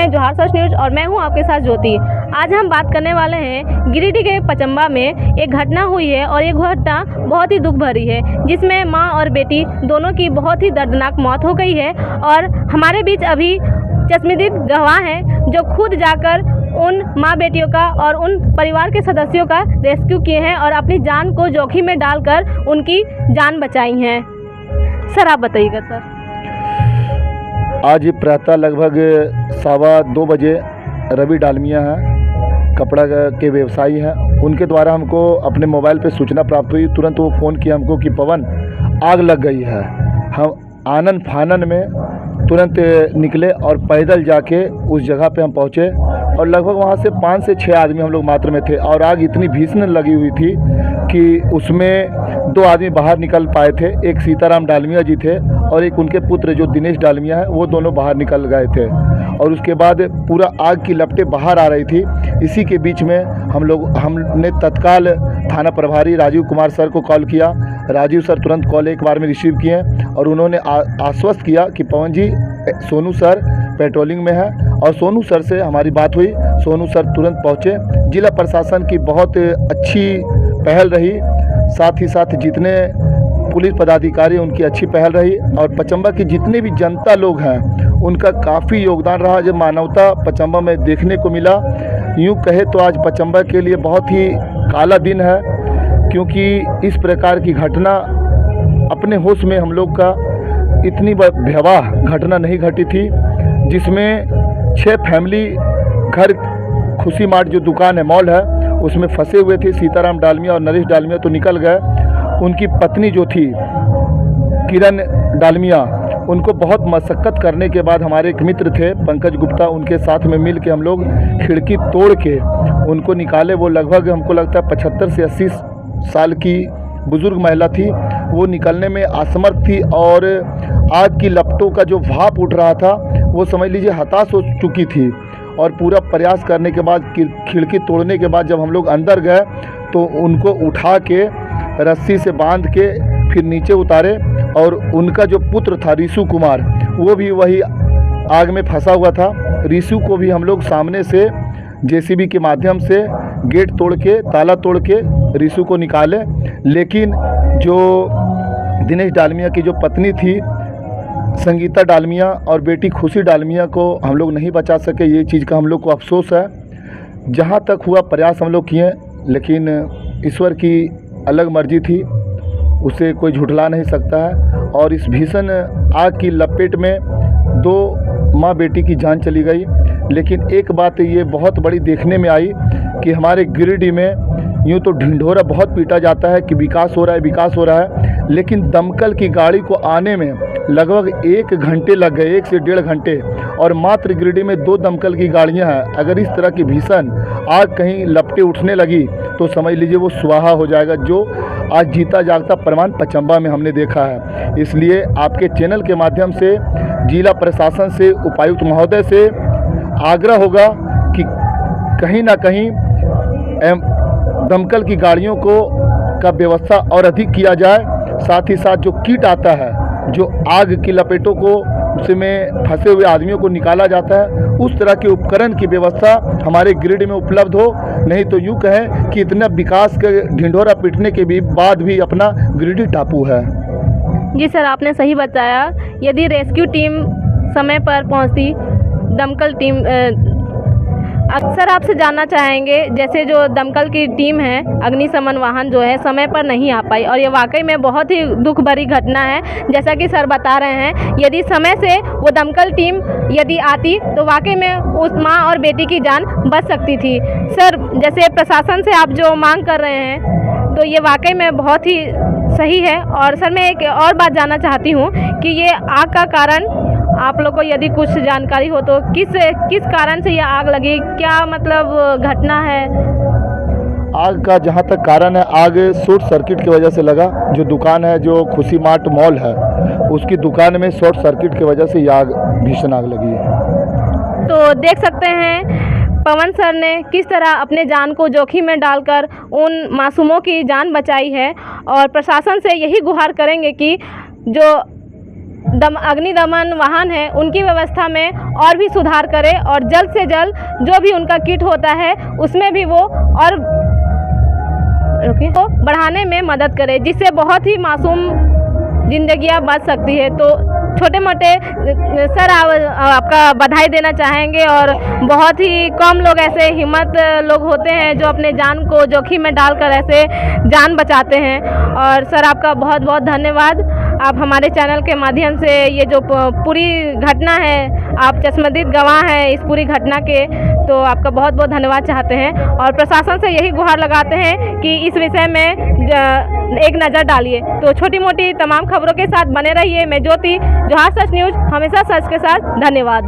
हैं जोहार search news और मैं हूं आपके साथ ज्योति। आज हम बात करने वाले हैं गिरिडीह के पचम्बा में एक घटना हुई है और ये घटना बहुत ही दुख भरी है, जिसमें मां और बेटी दोनों की बहुत ही दर्दनाक मौत हो गई है। और हमारे बीच अभी चश्मदीद गवाह हैं जो खुद जाकर उन माँ बेटियों का और उन परिवार के सदस्यों का रेस्क्यू किए हैं और अपनी जान को जोखिम में डालकर उनकी जान बचाई हैं। सर आप बताइएगा। सर आज प्रातः लगभग 2:15 बजे रवि डालमिया हैं, कपड़ा के व्यवसायी हैं, उनके द्वारा हमको अपने मोबाइल पे सूचना प्राप्त हुई। तुरंत वो फ़ोन किया हमको कि पवन आग लग गई है। हम आनन फानन में तुरंत निकले और पैदल जाके उस जगह पे हम पहुँचे और लगभग वहाँ से 5 से 6 आदमी हम लोग मात्र में थे और आग इतनी भीषण लगी हुई थी कि उसमें 2 आदमी बाहर निकल पाए थे। एक सीताराम डालमिया जी थे और एक उनके पुत्र जो दिनेश डालमिया है, वो दोनों बाहर निकल गए थे और उसके बाद पूरा आग की लपटें बाहर आ रही थी। इसी के बीच में हमने तत्काल थाना प्रभारी राजीव कुमार सर को कॉल किया। राजीव सर तुरंत कॉल एक बार में रिसीव किए और उन्होंने आश्वस्त किया कि पवन जी सोनू सर पेट्रोलिंग में है और सोनू सर से हमारी बात हुई। सोनू सर तुरंत पहुँचे। जिला प्रशासन की बहुत अच्छी पहल रही, साथ ही साथ जितने पुलिस पदाधिकारी उनकी अच्छी पहल रही और पचम्बा की जितने भी जनता लोग हैं उनका काफ़ी योगदान रहा। जब मानवता पचम्बा में देखने को मिला, यूँ कहे तो आज पचम्बा के लिए बहुत ही काला दिन है, क्योंकि इस प्रकार की घटना अपने होश में हम लोग का इतनी भयावह घटना नहीं घटी थी, जिसमें 6 फैमिली घर खुशी मार्ट जो दुकान है, मॉल है, उसमें फंसे हुए थे। सीताराम डालमिया और नरेश डालमिया तो निकल गए, उनकी पत्नी जो थी किरण डालमिया, उनको बहुत मशक्क़त करने के बाद हमारे एक मित्र थे पंकज गुप्ता, उनके साथ में मिल के हम लोग खिड़की तोड़ के उनको निकाले। वो लगभग हमको लगता है 75 से 80 साल की बुज़ुर्ग महिला थी। वो निकलने में असमर्थ थी और आग की लपटों का जो भाप उठ रहा था वो समझ लीजिए हताश हो चुकी थी। और पूरा प्रयास करने के बाद खिड़की तोड़ने के बाद जब हम लोग अंदर गए तो उनको उठा के रस्सी से बांध के फिर नीचे उतारे और उनका जो पुत्र था रिशु कुमार, वो भी वही आग में फंसा हुआ था। रिशु को भी हम लोग सामने से जेसीबी के माध्यम से गेट तोड़ के ताला तोड़ के रिशु को निकाले। लेकिन जो दिनेश डालमिया की जो पत्नी थी संगीता डालमिया और बेटी खुशी डालमिया को हम लोग नहीं बचा सके। ये चीज़ का हम लोग को अफसोस है। जहाँ तक हुआ प्रयास हम लोग किए, लेकिन ईश्वर की अलग मर्जी थी, उसे कोई झुठला नहीं सकता है। और इस भीषण आग की लपेट में 2 माँ बेटी की जान चली गई। लेकिन एक बात ये बहुत बड़ी देखने में आई कि हमारे गिरिडीह में यूँ तो ढिंढोरा बहुत पीटा जाता है कि विकास हो रहा है, विकास हो रहा है, लेकिन दमकल की गाड़ी को आने में लगभग 1 घंटे लग गए, 1 से 1.5 घंटे। और मात्र गिरिडीह में 2 दमकल की गाड़ियां हैं। अगर इस तरह की भीषण आग कहीं लपटें उठने लगी तो समझ लीजिए वो स्वाहा हो जाएगा, जो आज जीता जागता प्रमाण पचम्बा में हमने देखा है। इसलिए आपके चैनल के माध्यम से जिला प्रशासन से, उपायुक्त महोदय से आग्रह होगा कि कहीं ना कहीं दमकल की गाड़ियों को का व्यवस्था और अधिक किया जाए। साथ ही साथ जो किट आता है, जो आग की लपेटों को उसमें फंसे हुए आदमियों को निकाला जाता है, उस तरह के उपकरण की व्यवस्था हमारे गिरिडीह में उपलब्ध हो। नहीं तो यूँ कहें कि इतना विकास के ढिंढोरा पीटने के बाद भी अपना गिरिडीह टापू है। जी सर, आपने सही बताया। यदि रेस्क्यू टीम समय पर पहुंचती, दमकल टीम अक्सर आपसे जानना चाहेंगे, जैसे जो दमकल की टीम है, अग्निशमन वाहन जो है समय पर नहीं आ पाई और ये वाकई में बहुत ही दुख भरी घटना है। जैसा कि सर बता रहे हैं, यदि समय से वो दमकल टीम यदि आती तो वाकई में उस माँ और बेटी की जान बच सकती थी। सर, जैसे प्रशासन से आप जो मांग कर रहे हैं तो ये वाकई में बहुत ही सही है। और सर मैं एक और बात जानना चाहती हूँ कि ये आग का कारण आप लोग को यदि कुछ जानकारी हो तो किस कारण से ये आग लगी, क्या मतलब घटना है? आग का जहां तक कारण है, आग शॉर्ट सर्किट की वजह से लगा। जो दुकान है, जो खुशी मार्ट मॉल है, उसकी दुकान में शॉर्ट सर्किट की वजह से ये आग भीषण आग लगी है। तो देख सकते हैं पवन सर ने किस तरह अपने जान को जोखिम में डालकर उन मासूमों की जान बचाई है। और प्रशासन से यही गुहार करेंगे कि जो अग्निदमन वाहन है उनकी व्यवस्था में और भी सुधार करें और जल्द से जल्द जो भी उनका किट होता है उसमें भी वो और तो बढ़ाने में मदद करें, जिससे बहुत ही मासूम जिंदगियां बच सकती है। तो छोटे मोटे सर आपका बधाई देना चाहेंगे और बहुत ही कम लोग ऐसे हिम्मत लोग होते हैं जो अपने जान को जोखिम में डालकर ऐसे जान बचाते हैं। और सर आपका बहुत बहुत धन्यवाद, आप हमारे चैनल के माध्यम से ये जो पूरी घटना है, आप चश्मदीद गवाह हैं इस पूरी घटना के, तो आपका बहुत बहुत धन्यवाद चाहते हैं और प्रशासन से यही गुहार लगाते हैं कि इस विषय में एक नज़र डालिए। तो छोटी मोटी तमाम खबरों के साथ बने रहिए। मैं ज्योति, जोहार सच न्यूज़, हमेशा सच के साथ। धन्यवाद।